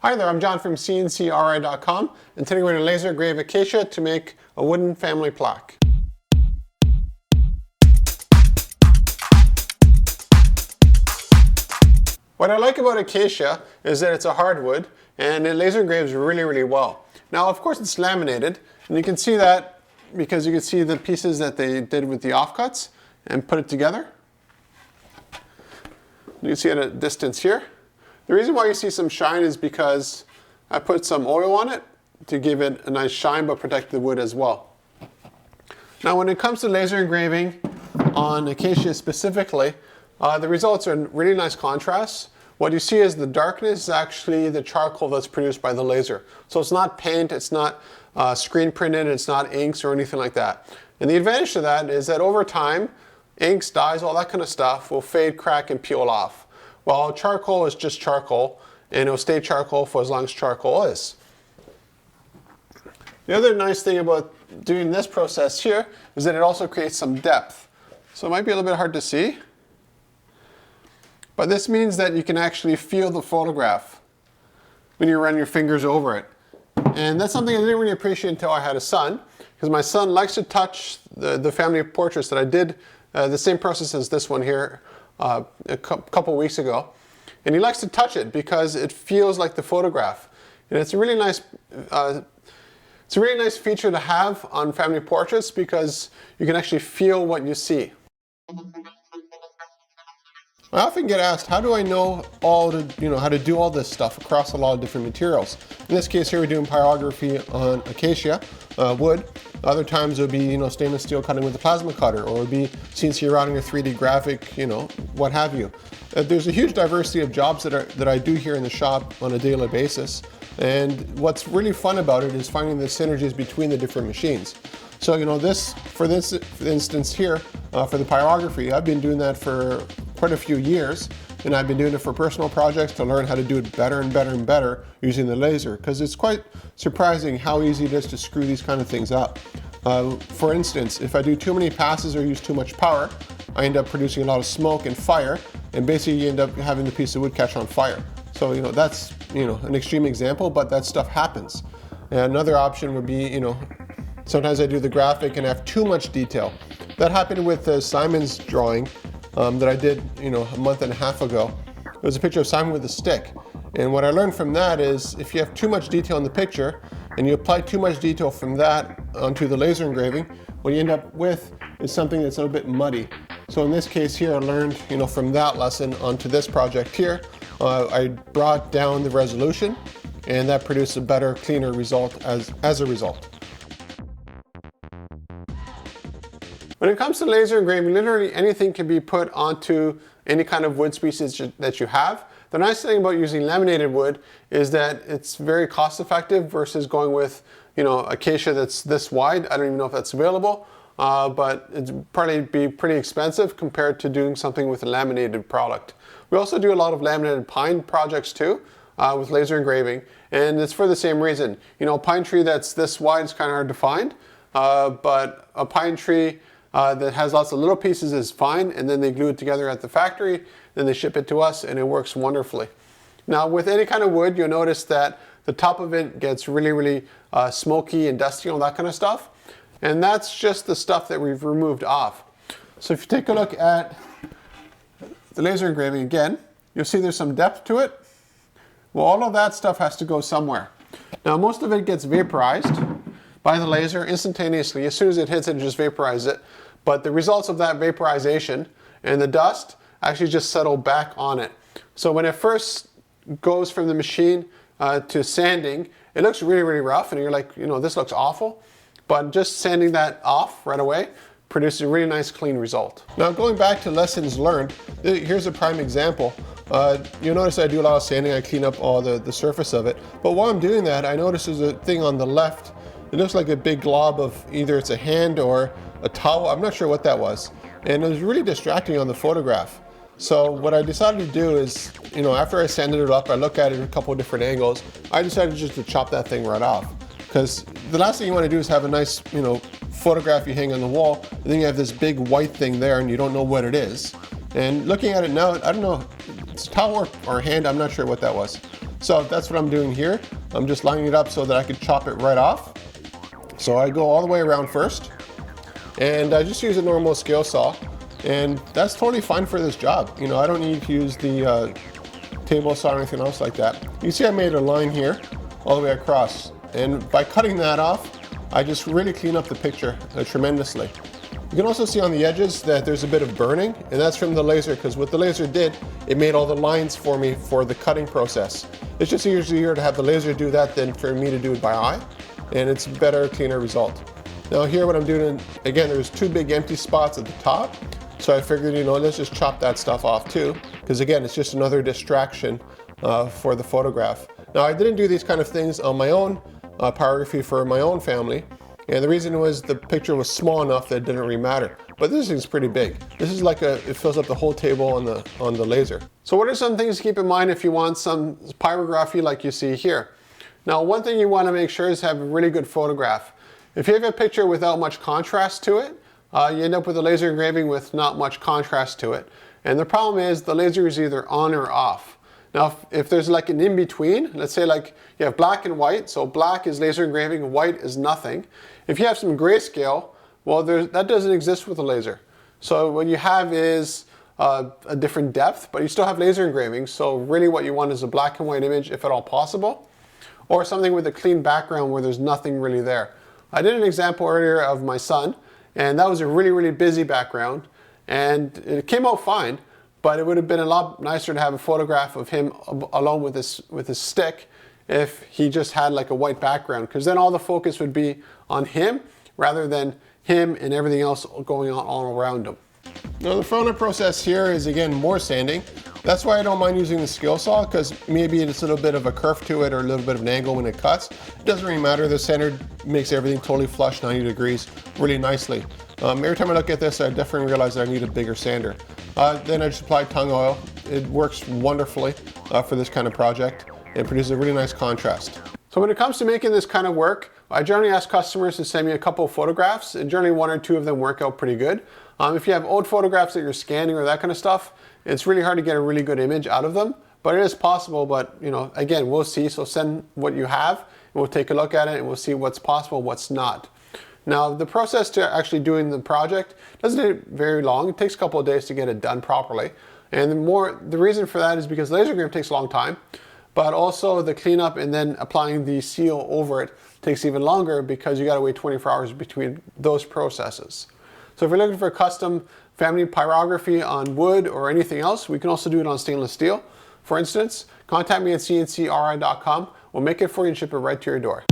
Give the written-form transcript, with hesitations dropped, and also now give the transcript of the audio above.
Hi there, I'm John from CNCKing.com, and today we're going to laser engrave Acacia to make a wooden family plaque. What I like about Acacia is that it's a hardwood and it laser engraves really well. Now of course it's laminated, and you can see that because you can see the pieces that they did with the offcuts and put it together. You can see at a distance here. The reason why you see some shine is because I put some oil on it to give it a nice shine but protect the wood as well. Now when it comes to laser engraving on Acacia specifically, the results are really nice contrast. What you see is the darkness is actually the charcoal that's produced by the laser. So it's not paint, it's not screen printed, it's not inks or anything like that. And the advantage to that is that over time, inks, dyes, all that kind of stuff will fade, crack, and peel off. While charcoal is just charcoal, and it will stay charcoal for as long as charcoal is. The other nice thing about doing this process here is that it also creates some depth. So it might be a little bit hard to see, but this means that you can actually feel the photograph when you run your fingers over it. And that's something I didn't really appreciate until I had a son, because my son likes to touch the family portraits that I did the same process as this one here a couple weeks ago, and he likes to touch it because it feels like the photograph, and it's a really nice feature to have on family portraits because you can actually feel what you see. I often get asked, how do I know how to do all this stuff across a lot of different materials? In this case here, we're doing pyrography on Acacia wood. Other times it would be stainless steel cutting with a plasma cutter, or it would be CNC routing or 3D graphic, what have you. There's a huge diversity of jobs that I do here in the shop on a daily basis, and what's really fun about it is finding the synergies between the different machines. So for instance here, for the pyrography, I've been doing that for quite a few years, and I've been doing it for personal projects to learn how to do it better and better using the laser, because it's quite surprising how easy it is to screw these kind of things up. For instance, if I do too many passes or use too much power, I end up producing a lot of smoke and fire, and basically you end up having the piece of wood catch on fire. So that's an extreme example, but that stuff happens. And another option would be sometimes I do the graphic and have too much detail. That happened with Simon's drawing that I did a month and a half ago. It was a picture of Simon with a stick. And what I learned from that is if you have too much detail in the picture and you apply too much detail from that onto the laser engraving, what you end up with is something that's a little bit muddy. So in this case here, I learned from that lesson onto this project here. I brought down the resolution, and that produced a better, cleaner result as a result. When it comes to laser engraving, literally anything can be put onto any kind of wood species that you have. The nice thing about using laminated wood is that it's very cost effective versus going with Acacia that's this wide. I don't even know if that's available, but it'd probably be pretty expensive compared to doing something with a laminated product. We also do a lot of laminated pine projects too, with laser engraving, and it's for the same reason. A pine tree that's this wide is kind of hard to find, but a pine tree that has lots of little pieces is fine, and then they glue it together at the factory, then they ship it to us, and it works wonderfully. Now with any kind of wood, you'll notice that the top of it gets really smoky and dusty, all that kind of stuff, and that's just the stuff that we've removed off. So if you take a look at the laser engraving again, you'll see there's some depth to it. Well, all of that stuff has to go somewhere. Now most of it gets vaporized by the laser instantaneously. As soon as it hits it, it just vaporizes it. But the results of that vaporization and the dust actually just settle back on it. So when it first goes from the machine to sanding, it looks really rough, and you're like, this looks awful. But just sanding that off right away produces a really nice clean result. Now going back to lessons learned, here's a prime example. You'll notice I do a lot of sanding. I clean up all the surface of it. But while I'm doing that, I notice there's a thing on the left. It looks like a big glob of either it's a hand or a towel. I'm not sure what that was. And it was really distracting on the photograph. So what I decided to do is, after I sanded it up, I looked at it at a couple of different angles. I decided just to chop that thing right off. Because the last thing you want to do is have a nice, photograph you hang on the wall, and then you have this big white thing there and you don't know what it is. And looking at it now, I don't know, it's a towel or a hand, I'm not sure what that was. So that's what I'm doing here. I'm just lining it up so that I could chop it right off. So I go all the way around first, and I just use a normal scale saw, and that's totally fine for this job. You know, I don't need to use the table saw or anything else like that. You see I made a line here all the way across, and by cutting that off, I just really clean up the picture tremendously. You can also see on the edges that there's a bit of burning, and that's from the laser, because what the laser did, it made all the lines for me for the cutting process. It's just easier to have the laser do that than for me to do it by eye, and it's a better, cleaner result. Now here what I'm doing, again, there's two big empty spots at the top, so I figured, you know, let's just chop that stuff off too, because again, it's just another distraction for the photograph. Now I didn't do these kind of things on my own pyrography for my own family. And the reason was the picture was small enough that it didn't really matter. But this thing's pretty big. This is like it fills up the whole table on the laser. So what are some things to keep in mind if you want some pyrography like you see here? Now, one thing you want to make sure is have a really good photograph. If you have a picture without much contrast to it, you end up with a laser engraving with not much contrast to it. And the problem is the laser is either on or off. Now, if there's like an in-between, let's say like you have black and white, so black is laser engraving, white is nothing. If you have some grayscale, well, that doesn't exist with a laser. So what you have is a different depth, but you still have laser engraving, so really what you want is a black and white image, if at all possible, or something with a clean background where there's nothing really there. I did an example earlier of my son, and that was a really, really busy background, and it came out fine. But it would have been a lot nicer to have a photograph of him alone with his stick if he just had like a white background, because then all the focus would be on him rather than him and everything else going on all around him. Now the front end process here is again more sanding. That's why I don't mind using the scale saw, because maybe it's a little bit of a curve to it or a little bit of an angle when it cuts. It doesn't really matter. The center makes everything totally flush, 90 degrees, really nicely. Every time I look at this, I definitely realize that I need a bigger sander. Then I just apply tung oil. It works wonderfully for this kind of project and produces a really nice contrast. So when it comes to making this kind of work, I generally ask customers to send me a couple of photographs, and generally one or two of them work out pretty good. If you have old photographs that you're scanning or that kind of stuff, it's really hard to get a really good image out of them, but it is possible. But you know, again, we'll see. So send what you have, and we'll take a look at it, and we'll see what's possible, what's not. Now, the process to actually doing the project doesn't take very long. It takes a couple of days to get it done properly. And the reason for that is because laser engraving takes a long time, but also the cleanup and then applying the seal over it takes even longer, because you got to wait 24 hours between those processes. So if you're looking for custom family pyrography on wood or anything else, we can also do it on stainless steel. For instance, contact me at CNCKing.com. We'll make it for you and ship it right to your door.